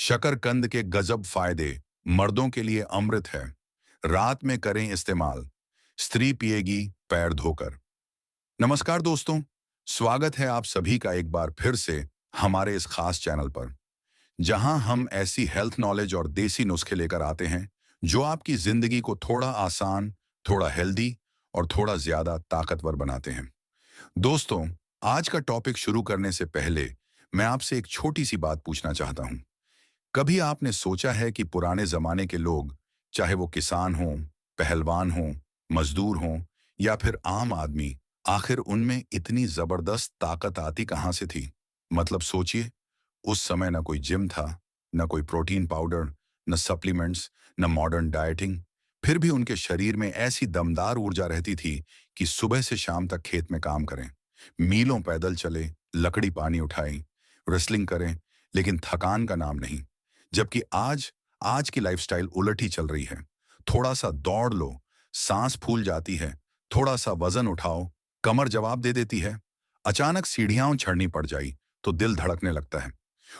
शकरकंद के गजब फायदे। मर्दों के लिए अमृत है। रात में करें इस्तेमाल। स्त्री पिएगी पैर धोकर। नमस्कार दोस्तों, स्वागत है आप सभी का एक बार फिर से हमारे इस खास चैनल पर, जहां हम ऐसी हेल्थ नॉलेज और देसी नुस्खे लेकर आते हैं जो आपकी जिंदगी को थोड़ा आसान, थोड़ा हेल्दी और थोड़ा ज्यादा ताकतवर बनाते हैं। दोस्तों, आज का टॉपिक शुरू करने से पहले मैं आपसे एक छोटी सी बात पूछना चाहता हूं। कभी आपने सोचा है कि पुराने जमाने के लोग, चाहे वो किसान हों, पहलवान हों, मजदूर हों या फिर आम आदमी, आखिर उनमें इतनी जबरदस्त ताकत आती कहाँ से थी? मतलब सोचिए, उस समय न कोई जिम था, न कोई प्रोटीन पाउडर, न सप्लीमेंट्स, न मॉडर्न डाइटिंग। फिर भी उनके शरीर में ऐसी दमदार ऊर्जा रहती थी कि सुबह से शाम तक खेत में काम करें, मीलों पैदल चले, लकड़ी पानी उठाएं, रेसलिंग करें, लेकिन थकान का नाम नहीं। जबकि आज आज की लाइफस्टाइल उलट ही चल रही है। थोड़ा सा दौड़ लो, सांस फूल जाती है। थोड़ा सा वजन उठाओ, कमर जवाब दे देती है। अचानक सीढ़ियां चढ़नी पड़ जाई तो दिल धड़कने लगता है।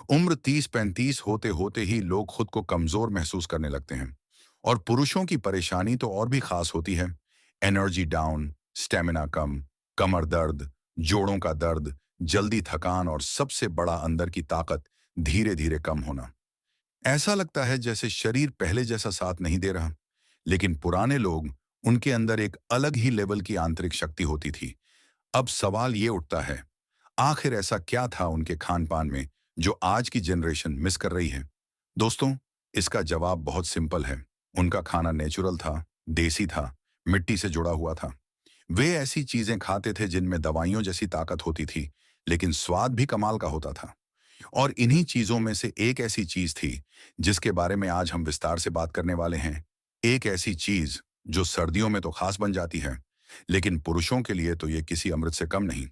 उम्र 30-35 होते होते ही लोग खुद को कमजोर महसूस करने लगते हैं। और पुरुषों की परेशानी तो और भी खास होती है। एनर्जी डाउन, स्टेमिना कम, कमर दर्द, जोड़ों का दर्द, जल्दी थकान और सबसे बड़ा अंदर की ताकत धीरे धीरे कम होना। ऐसा लगता है जैसे शरीर पहले जैसा साथ नहीं दे रहा। लेकिन पुराने लोग, उनके अंदर एक अलग ही लेवल की आंतरिक शक्ति होती थी। अब सवाल ये उठता है, आखिर ऐसा क्या था उनके खान पान में जो आज की जनरेशन मिस कर रही है? दोस्तों, इसका जवाब बहुत सिंपल है। उनका खाना नेचुरल था, देसी था, मिट्टी से जुड़ा हुआ था। वे ऐसी चीजें खाते थे जिनमें दवाइयों जैसी ताकत होती थी, लेकिन स्वाद भी कमाल का होता था। और इन्हीं चीजों में से एक ऐसी चीज थी जिसके बारे में आज हम विस्तार से बात करने वाले हैं। एक ऐसी चीज जो सर्दियों में तो खास बन जाती है, लेकिन पुरुषों के लिए तो ये किसी अमृत से कम नहीं।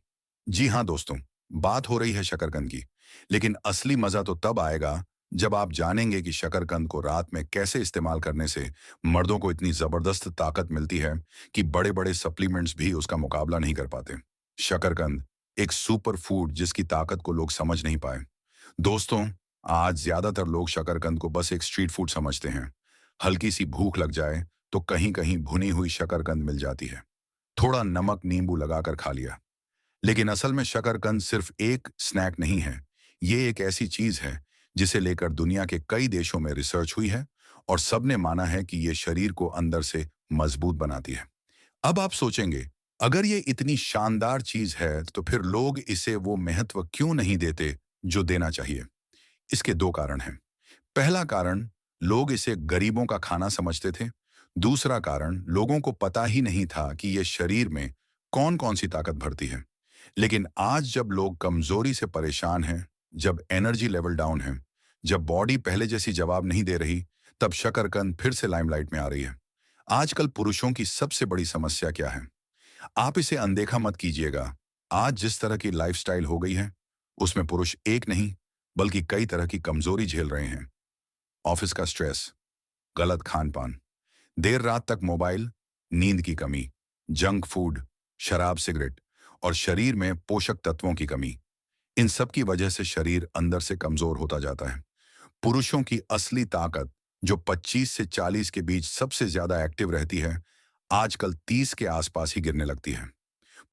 जी हाँ दोस्तों, बात हो रही है शकरकंद की। लेकिन असली मजा तो तब आएगा जब आप जानेंगे कि शकरकंद को रात में कैसे इस्तेमाल करने से मर्दों को इतनी जबरदस्त ताकत मिलती है कि बड़े बड़े सप्लीमेंट्स भी उसका मुकाबला नहीं कर पाते। शकरकंद एक सुपर फूड जिसकी ताकत को लोग समझ नहीं पाए। दोस्तों, आज ज्यादातर लोग शकरकंद को बस एक स्ट्रीट फूड समझते हैं। हल्की सी भूख लग जाए तो कहीं कहीं भुनी हुई शकरकंद मिल जाती है, थोड़ा नमक नींबू लगाकर खा लिया। लेकिन असल में शकरकंद सिर्फ एक स्नैक नहीं है। ये एक ऐसी चीज है जिसे लेकर दुनिया के कई देशों में रिसर्च हुई है और सबने माना है कि ये शरीर को अंदर से मजबूत बनाती है। अब आप सोचेंगे, अगर ये इतनी शानदार चीज है तो फिर लोग इसे वो महत्व क्यों नहीं देते जो देना चाहिए? इसके दो कारण हैं। पहला कारण, लोग इसे गरीबों का खाना समझते थे। दूसरा कारण, लोगों को पता ही नहीं था कि ये शरीर में कौन कौन सी ताकत भरती है। लेकिन आज जब लोग कमजोरी से परेशान हैं, जब एनर्जी लेवल डाउन है, जब बॉडी पहले जैसी जवाब नहीं दे रही, तब शकरकंद फिर से लाइमलाइट में आ रही है। आजकल पुरुषों की सबसे बड़ी समस्या क्या है? आप इसे अनदेखा मत कीजिएगा। आज जिस तरह की लाइफस्टाइल हो गई है, उसमें पुरुष एक नहीं बल्कि कई तरह की कमजोरी झेल रहे हैं। ऑफिस का स्ट्रेस, गलत खान पान, देर रात तक मोबाइल, नींद की कमी, जंक फूड, शराब सिगरेट और शरीर में पोषक तत्वों की कमी। इन सब की वजह से शरीर अंदर से कमजोर होता जाता है। पुरुषों की असली ताकत, जो 25 से 40 के बीच सबसे ज्यादा एक्टिव रहती है, आजकल 30 के आसपास ही गिरने लगती है।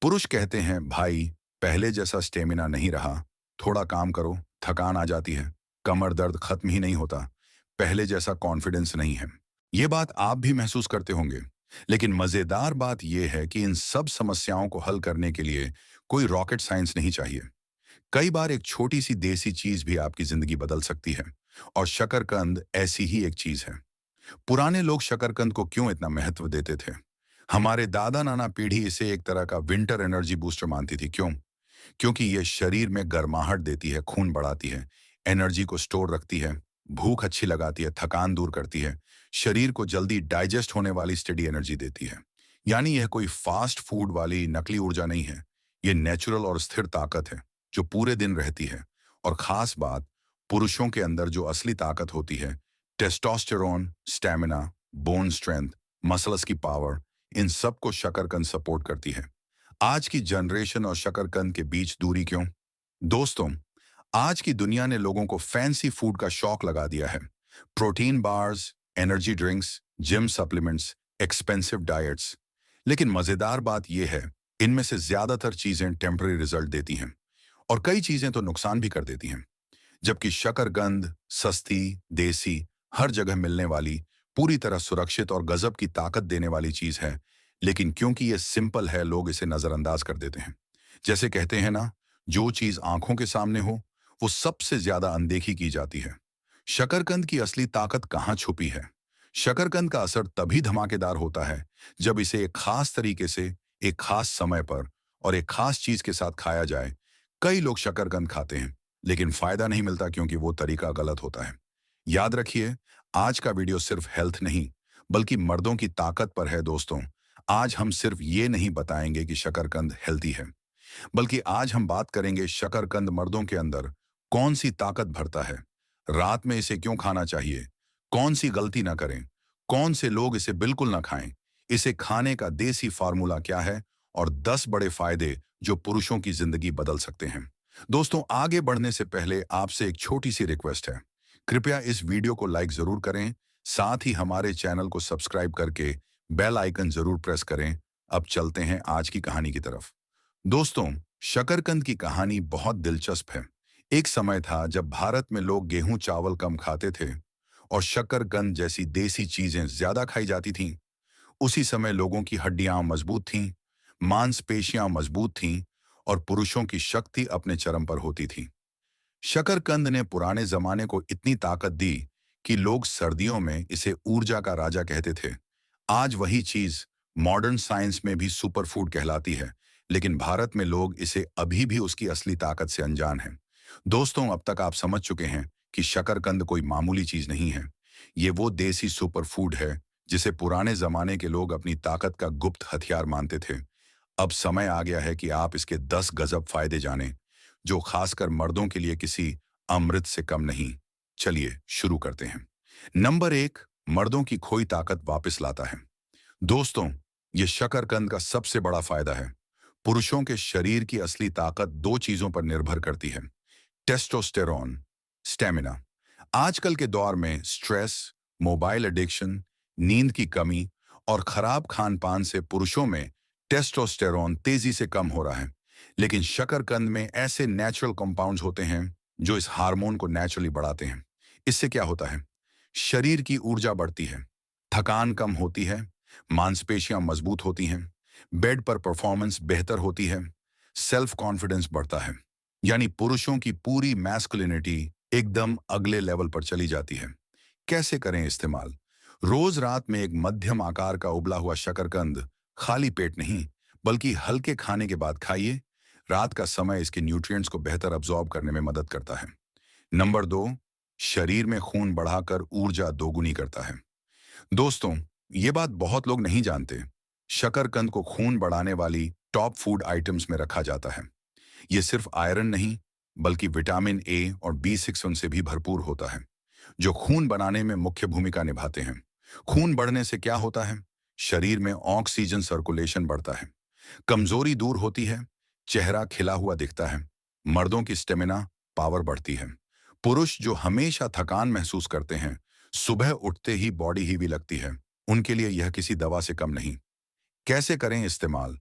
पुरुष कहते हैं, भाई पहले जैसा स्टेमिना नहीं रहा, थोड़ा काम करो, थकान आ जाती है, कमर दर्द खत्म ही नहीं होता, पहले जैसा कॉन्फिडेंस नहीं है। ये बात आप भी महसूस करते होंगे। लेकिन मजेदार बात यह है कि इन सब समस्याओं को हल करने के लिए कोई रॉकेट साइंस नहीं चाहिए। कई बार एक छोटी सी देसी चीज भी आपकी जिंदगी बदल सकती है, और शकरकंद ऐसी ही एक चीज है। पुराने लोग शकरकंद को क्यों इतना महत्व देते थे? हमारे दादा नाना पीढ़ी इसे एक तरह का विंटर एनर्जी बूस्टर मानती थी। क्यों? क्योंकि ये शरीर में गर्माहट देती है, खून बढ़ाती है, एनर्जी को स्टोर रखती है, भूख अच्छी लगाती है, थकान दूर करती है, शरीर को जल्दी डाइजेस्ट होने वाली स्टेडी एनर्जी देती है। यानी यह कोई फास्ट फूड वाली नकली ऊर्जा नहीं है। ये नेचुरल और स्थिर ताकत है जो पूरे दिन रहती है। और खास बात, पुरुषों के अंदर जो असली ताकत होती है, testosterone, stamina, bone strength, muscles की पावर, इन सब को शकरकंद सपोर्ट करती है। आज की जनरेशन और शकरकंद के बीच दूरी क्यों? दोस्तों, आज की दुनिया ने लोगों को फैंसी फूड का शौक लगा दिया है। Protein bars, energy drinks, gym supplements, expensive diets. लेकिन मजेदार बात यह है, इनमें से ज्यादातर चीजें टेम्पररी रिजल्ट देती हैं और कई चीजें तो नुकसान भी कर देती हैं। जबकि शकरकंद सस्ती, देसी, हर जगह मिलने वाली, पूरी तरह सुरक्षित और गजब की ताकत देने वाली चीज है। लेकिन क्योंकि ये सिंपल है, लोग इसे नजरअंदाज कर देते हैं। जैसे कहते हैं ना, जो चीज आंखों के सामने हो वो सबसे ज्यादा अनदेखी की जाती है। शकरकंद की असली ताकत कहाँ छुपी है? शकरकंद का असर तभी धमाकेदार होता है जब इसे एक खास तरीके से, एक खास समय पर और एक खास चीज के साथ खाया जाए। कई लोग शकरकंद खाते हैं लेकिन फायदा नहीं मिलता क्योंकि वो तरीका गलत होता है। याद रखिए, आज का वीडियो सिर्फ हेल्थ नहीं बल्कि मर्दों की ताकत पर है दोस्तों। आज हम सिर्फ ये नहीं बताएंगे कि शकरकंद हेल्दी है, बल्कि आज हम बात करेंगे शकरकंद मर्दों के अंदर कौन सी ताकत भरता है, रात में इसे क्यों खाना चाहिए, कौन सी गलती ना करें, कौन से लोग इसे बिल्कुल ना खाएं, इसे खाने का देसी फार्मूला क्या है और 10 बड़े फायदे जो पुरुषों की जिंदगी बदल सकते हैं। दोस्तों, आगे बढ़ने से पहले आपसे एक छोटी सी रिक्वेस्ट है। कृपया इस वीडियो को लाइक जरूर करें, साथ ही हमारे चैनल को सब्सक्राइब करके बेल आइकन जरूर प्रेस करें। अब चलते हैं आज की कहानी की तरफ। दोस्तों, शकरकंद की कहानी बहुत दिलचस्प है। एक समय था जब भारत में लोग गेहूं चावल कम खाते थे और शकरकंद जैसी देसी चीजें ज्यादा खाई जाती थीं। उसी समय लोगों की हड्डियां मजबूत थीं, मांसपेशियां मजबूत थीं और पुरुषों की शक्ति अपने चरम पर होती थी। शकरकंद ने पुराने जमाने को इतनी ताकत दी कि लोग सर्दियों में इसे ऊर्जा का राजा कहते थे। आज वही चीज मॉडर्न साइंस में भी सुपरफूड कहलाती है, लेकिन भारत में लोग इसे अभी भी उसकी असली ताकत से अनजान हैं। दोस्तों, अब तक आप समझ चुके हैं कि शकरकंद कोई मामूली चीज नहीं है। ये वो देसी सुपरफूड है जिसे पुराने जमाने के लोग अपनी ताकत का गुप्त हथियार मानते थे। अब समय आ गया है कि आप इसके 10 गजब फायदे जानें, जो खासकर मर्दों के लिए किसी अमृत से कम नहीं। चलिए शुरू करते हैं। नंबर 1, मर्दों की खोई ताकत वापस लाता है। दोस्तों, ये शकरकंद का सबसे बड़ा फायदा है। पुरुषों के शरीर की असली ताकत दो चीजों पर निर्भर करती है: टेस्टोस्टेरोन, स्टेमिना। आजकल के दौर में स्ट्रेस, मोबाइल एडिक्शन, नींद की कमी और खराब खान पान से पुरुषों में टेस्टोस्टेरोन तेजी से कम हो रहा है। लेकिन शकरकंद में ऐसे नेचुरल कंपाउंड्स होते हैं जो इस हार्मोन को नेचुरली बढ़ाते हैं। इससे क्या होता है? शरीर की ऊर्जा बढ़ती है, थकान कम होती है, मांसपेशियां मजबूत होती हैं, बेड पर परफॉर्मेंस बेहतर होती है, सेल्फ कॉन्फिडेंस बढ़ता है। यानी पुरुषों की पूरी मैस्कुलिनिटी एकदम अगले लेवल पर चली जाती है। कैसे करें इस्तेमाल? रोज रात में एक मध्यम आकार का उबला हुआ शकरकंद खाली पेट नहीं बल्कि हल्के खाने के बाद खाइए। रात का समय इसके न्यूट्रिएंट्स को बेहतर अब्जॉर्ब करने में मदद करता है। नंबर 2, शरीर में खून बढ़ाकर ऊर्जा दोगुनी करता है। दोस्तों, ये बात बहुत लोग नहीं जानते। शकरकंद को खून बढ़ाने वाली टॉप फूड आइटम्स में रखा जाता है। ये सिर्फ आयरन नहीं बल्कि विटामिन ए और B6 उनसे भी भरपूर होता है, जो खून बनाने में मुख्य भूमिका निभाते हैं। खून बढ़ने से क्या होता है? शरीर में ऑक्सीजन सर्कुलेशन बढ़ता है, कमजोरी दूर होती है, चेहरा खिला हुआ दिखता है, मर्दों की स्टेमिना पावर बढ़ती है। पुरुष जो हमेशा थकान महसूस करते हैं, सुबह उठते ही बॉडी हीवी लगती है, उनके लिए यह किसी दवा से कम नहीं। कैसे करें इस्तेमाल?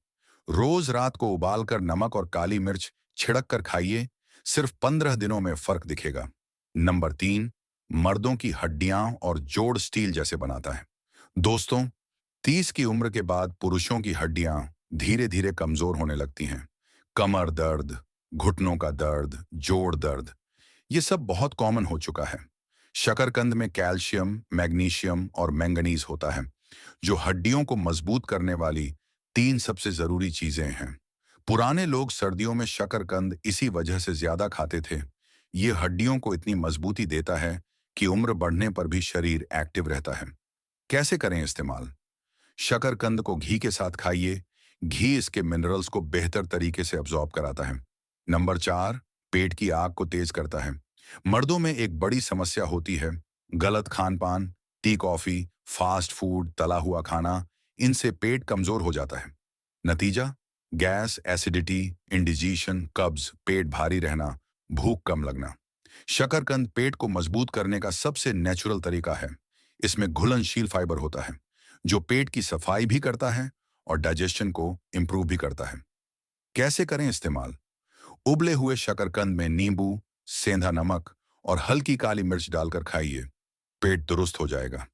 रोज रात को उबालकर नमक और काली मिर्च छिड़क कर खाइए, सिर्फ 15 दिनों में फर्क दिखेगा। नंबर 3, मर्दों की हड्डियां और जोड़ स्टील जैसे बनाता है। दोस्तों, 30 की उम्र के बाद पुरुषों की हड्डियां धीरे धीरे कमजोर होने लगती हैं। कमर दर्द, घुटनों का दर्द, जोड़ दर्द, ये सब बहुत कॉमन हो चुका है। शकरकंद में कैल्शियम, मैग्नीशियम और मैंगनीज होता है, जो हड्डियों को मजबूत करने वाली 3 सबसे जरूरी चीजें हैं। पुराने लोग सर्दियों में शकरकंद इसी वजह से ज्यादा खाते थे। ये हड्डियों को इतनी मजबूती देता है कि उम्र बढ़ने पर भी शरीर एक्टिव रहता है। कैसे करें इस्तेमाल? शकरकंद को घी के साथ खाइए। घी इसके मिनरल्स को बेहतर तरीके से अब्जॉर्ब कराता है। नंबर 4, पेट की आग को तेज करता है। मर्दों में एक बड़ी समस्या होती है गलत खान पान, टी कॉफी, फास्ट फूड, तला हुआ खाना। इनसे पेट कमजोर हो जाता है। नतीजा? गैस, एसिडिटी, इंडिजेशन, कब्ज, पेट भारी रहना, भूख कम लगना। शकरकंद पेट को मजबूत करने का सबसे नेचुरल तरीका है। इसमें घुलनशील फाइबर होता है जो पेट की सफाई भी करता है और डाइजेशन को इंप्रूव भी करता है। कैसे करें इस्तेमाल? उबले हुए शकरकंद में नींबू, सेंधा नमक और हल्की काली मिर्च डालकर खाइए। पेट दुरुस्त हो जाएगा।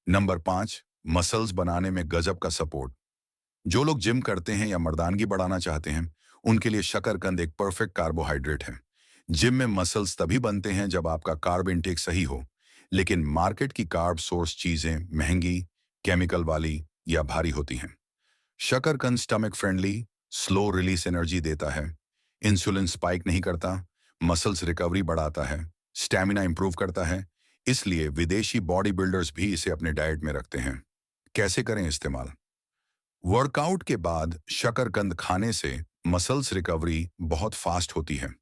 नंबर 5, मसल्स बनाने में गजब का सपोर्ट। जो लोग जिम करते हैं या मर्दानगी बढ़ाना चाहते हैं, उनके लिए शकरकंद एक परफेक्ट कार्बोहाइड्रेट है। जिम में मसल्स तभी बनते हैं जब आपका कार्ब इंटेक सही हो, लेकिन मार्केट की कार्ब सोर्स चीजें महंगी, केमिकल वाली या भारी होती हैं। शकरकंद stomach friendly, slow release energy देता है, इंसुलिन स्पाइक नहीं करता, मसल्स रिकवरी बढ़ाता है, स्टैमिना इंप्रूव करता है। इसलिए विदेशी बॉडी बिल्डर्स भी इसे अपने डाइट में रखते हैं। कैसे करें इस्तेमाल? वर्कआउट के बाद शकरकंद खाने से मसल्स रिकवरी बहुत फास्ट होती है।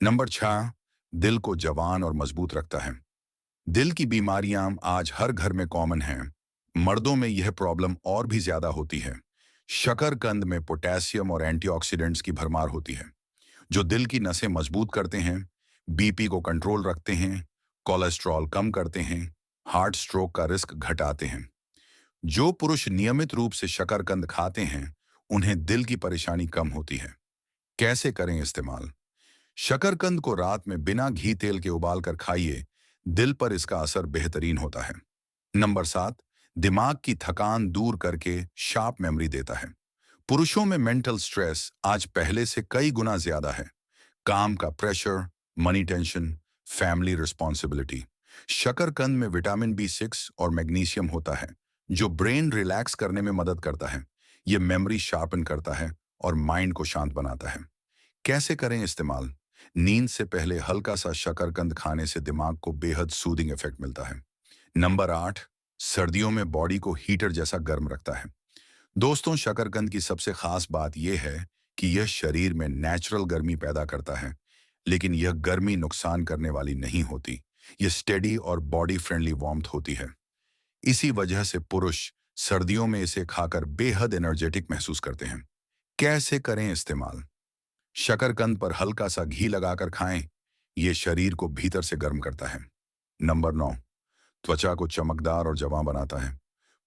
नंबर 6, दिल को जवान और मजबूत रखता है। दिल की बीमारियां आज हर घर में कॉमन हैं। मर्दों में यह प्रॉब्लम और भी ज्यादा होती है। शकरकंद में पोटेशियम और एंटीऑक्सीडेंट्स की भरमार होती है जो दिल की नसें मजबूत करते हैं, बीपी को कंट्रोल रखते हैं, कोलेस्ट्रॉल कम करते हैं, हार्ट स्ट्रोक का रिस्क घटाते हैं। जो पुरुष नियमित रूप से शकरकंद खाते हैं, उन्हें दिल की परेशानी कम होती है। कैसे करें इस्तेमाल? शकरकंद को रात में बिना घी तेल के उबाल कर खाइए। दिल पर इसका असर बेहतरीन होता है। नंबर 7, दिमाग की थकान दूर करके शार्प मेमोरी देता है। पुरुषों में मेंटल स्ट्रेस आज पहले से कई गुना ज्यादा है। काम का pressure, money tension, family responsibility. शकरकंद में विटामिन B6 और मैग्नीशियम होता है जो ब्रेन रिलैक्स करने में मदद करता है। ये मेमोरी शार्पन करता है और माइंड को शांत बनाता है। कैसे करें इस्तेमाल? नींद से पहले हल्का सा शकरकंद खाने से दिमाग को बेहद सूदिंग इफेक्ट मिलता है। नंबर 8, सर्दियों में बॉडी को हीटर जैसा गर्म रखता है। दोस्तों, शकरकंद की सबसे खास बात यह है कि यह शरीर में नेचुरल गर्मी पैदा करता है, लेकिन यह गर्मी नुकसान करने वाली नहीं होती। यह स्टेडी और बॉडी फ्रेंडली वार्मथ होती है। इसी वजह से पुरुष सर्दियों में इसे खाकर बेहद एनर्जेटिक महसूस करते हैं। कैसे करें इस्तेमाल? शकरकंद पर हल्का सा घी लगाकर खाएं। यह शरीर को भीतर से गर्म करता है। नंबर 9, त्वचा को चमकदार और जवां बनाता है।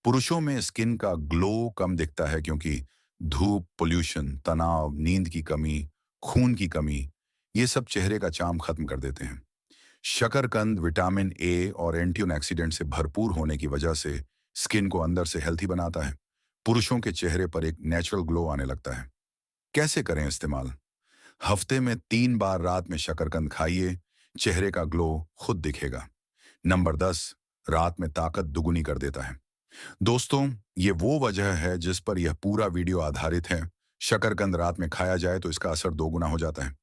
पुरुषों में स्किन का ग्लो कम दिखता है क्योंकि धूप, पोल्यूशन, तनाव, नींद की कमी, खून की कमी, ये सब चेहरे का चार्म खत्म कर देते हैं। शकरकंद विटामिन ए और एंटीऑक्सीडेंट से भरपूर होने की वजह से स्किन को अंदर से हेल्थी बनाता है। पुरुषों के चेहरे पर एक नेचुरल ग्लो आने लगता है। कैसे करें इस्तेमाल? हफ्ते में 3 बार रात में शकरकंद खाइए। चेहरे का ग्लो खुद दिखेगा। नंबर 10, रात में ताकत दुगुनी कर देता है। दोस्तों, ये वो वजह है जिस पर यह पूरा वीडियो आधारित है। शकरकंद रात में खाया जाए तो इसका असर दोगुना हो जाता है।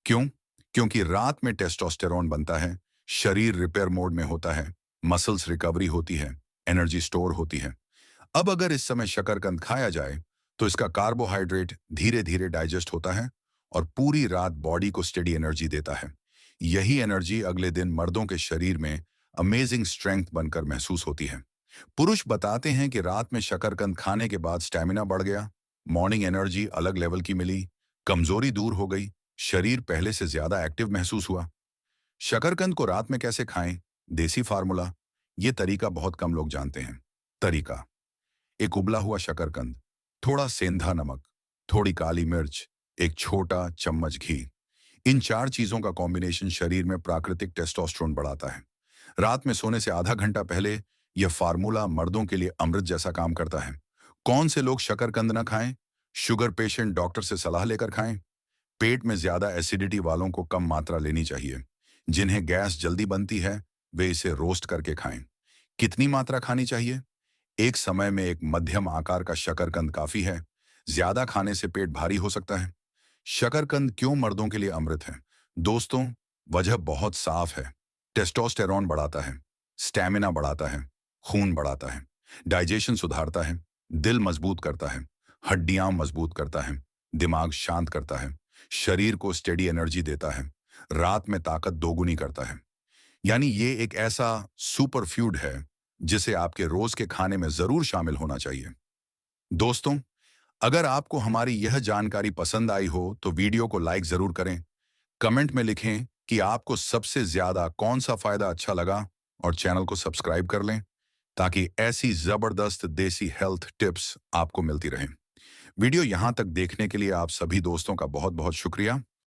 क्यों? क्योंकि रात में टेस्टोस्टेरोन बनता है, शरीर रिपेयर मोड में होता है, मसल्स रिकवरी होती है, एनर्जी स्टोर होती है। अब अगर इस समय शकरकंद खाया जाए तो इसका कार्बोहाइड्रेट धीरे धीरे डाइजेस्ट होता है और पूरी रात बॉडी को स्टेडी एनर्जी देता है। यही एनर्जी अगले दिन मर्दों के शरीर में अमेजिंग स्ट्रेंथ बनकर महसूस होती है। पुरुष बताते हैं कि रात में शकरकंद खाने के बाद स्टैमिना बढ़ गया, मॉर्निंग एनर्जी अलग लेवल की मिली, कमजोरी दूर हो गई, शरीर पहले से ज्यादा एक्टिव महसूस हुआ। शकरकंद को रात में कैसे खाएं? देसी फार्मूला। ये तरीका बहुत कम लोग जानते हैं। तरीका: एक उबला हुआ शकरकंद, थोड़ा सेंधा नमक, थोड़ी काली मिर्च, एक छोटा चम्मच घी। इन 4 चीजों का कॉम्बिनेशन शरीर में प्राकृतिक टेस्टोस्टेरोन बढ़ाता है। रात में सोने से आधा घंटा पहले यह फार्मूला मर्दों के लिए अमृत जैसा काम करता है। कौन से लोग शकरकंद न खाएं? शुगर पेशेंट डॉक्टर से सलाह लेकर खाएं। पेट में ज्यादा एसिडिटी वालों को कम मात्रा लेनी चाहिए। जिन्हें गैस जल्दी बनती है, वे इसे रोस्ट करके खाएं। कितनी मात्रा खानी चाहिए? एक समय में एक मध्यम आकार का शकरकंद काफी है। ज्यादा खाने से पेट भारी हो सकता है। शकरकंद क्यों मर्दों के लिए अमृत है? दोस्तों, वजह बहुत साफ है। टेस्टोस्टेरोन बढ़ाता है, स्टैमिना बढ़ाता है, खून बढ़ाता है, डाइजेशन सुधारता है, दिल मजबूत करता है, हड्डियां मजबूत करता है, दिमाग शांत करता है, शरीर को स्टेडी एनर्जी देता है, रात में ताकत दोगुनी करता है। यानी ये एक ऐसा सुपर फूड है जिसे आपके रोज के खाने में जरूर शामिल होना चाहिए। दोस्तों, अगर आपको हमारी यह जानकारी पसंद आई हो तो वीडियो को लाइक जरूर करें, कमेंट में लिखें कि आपको सबसे ज्यादा कौन सा फायदा अच्छा लगा और चैनल को सब्सक्राइब कर लें ताकि ऐसी जबरदस्त देसी हेल्थ टिप्स आपको मिलती रहें। वीडियो यहां तक देखने के लिए आप सभी दोस्तों का बहुत बहुत शुक्रिया।